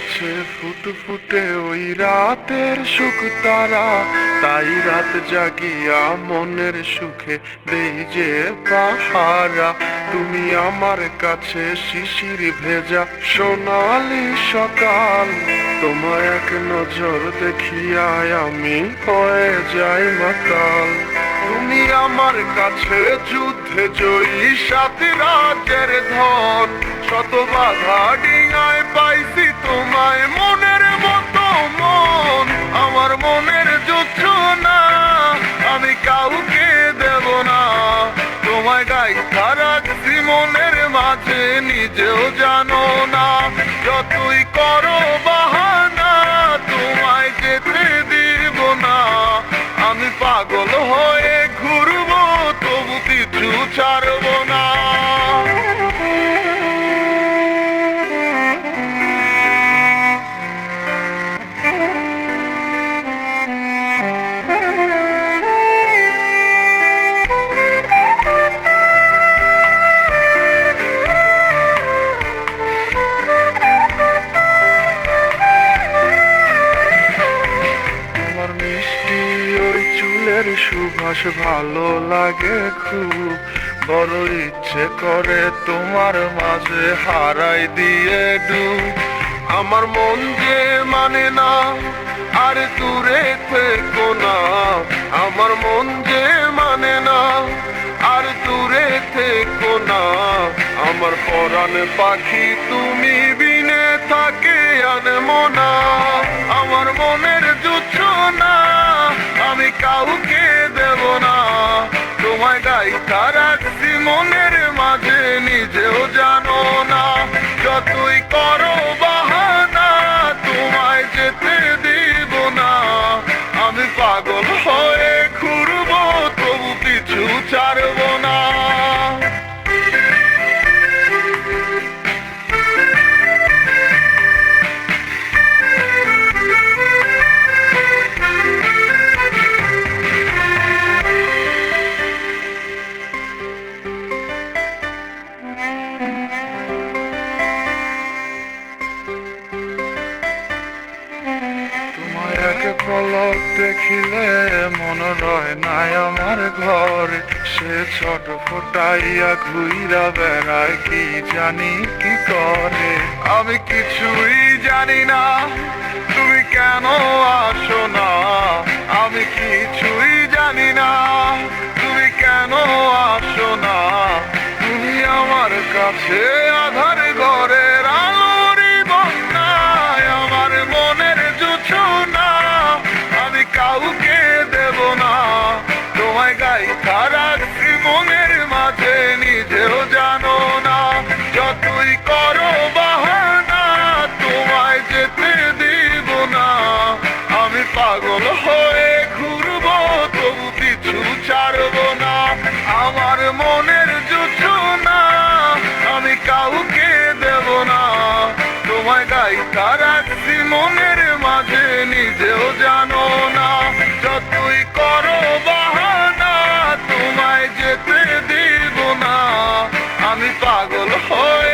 আছে ফুটফুটে ওই রাতের সুখ তারা, তাই রাত জাগিয়া মনের সুখে দেই যে পাহারা। তুমি আমার কাছে শিশির ভেজা সোনালি সকাল, তোমার এক নজর দেখিয়ায় আমি হয়ে যাই মাতাল। তুমি আমার কাছে যুদ্ধে জয়ী সাথী রাজ্যের ধন, শত বাধা ডিঙায় পাইছি তোমায় মনের মতো মন। আমার মনের জোছনা আমি কাউকে দেব না, তোমায় গাইথা রাখছি মনের মাঝে নিজেও জানো না। যতই করো বাহানা তোমায় যেতে দিব না, আমি পাগল হয়ে ঘুরবো তবু কিছু ছাড়বো না। সুভাষ ভালো লাগে খুব, বড় ইচ্ছে করে তোমার মাঝে হারাই দিয়ে ডুব। আমার মন যে মানে না আর দূরে থেকো না, আমার মন যে মানে না আর দূরে থেকো না। আমার পরাণ পাখি তুমি বিনে থাকে আনমনা, আমার মনের জোছনা আমি কাউকে দেব না। তোমায় গাইথা রাখছি মনের মাঝে নিজেও জানো না, যতই করো বাহানা তোমায় যেতে দিব না। আমি পাগল হয়ে ঘুরবো তবু কিছু ছাড়বো না। পলক দেখিলে মন রয় নাই আমার ঘরে, সে ছোট ফোটাইয়া ঘুইরা বেড়ায় কি জানি কি করে। আমি কিছুই জানি না তুমি কেন আসো না, আমি কিছুই জানি না তুমি কেন আসো না। তুমি আমার কাছে আধার ঘরের আলোরই বন্যায়, আমার মনের জোছনা আমি কাউকে দেব না। তোমায় গাইথা রাখছি মনের মাঝে নিজেও জানো না, যতই করো বাহানা তোমায় যেতে দিব না। আমি পাগল হয়ে ঘুরবো তবু কিছু ছাড়বো না। আমার মনের জোছনা আমি কাউকে দেব না, তোমায় গাইথা রাখছি মনের মাঝে নিজেও জানো না। যতই করো বাহানা তোমায় যেতে দিব না, আমি পাগল হয়ে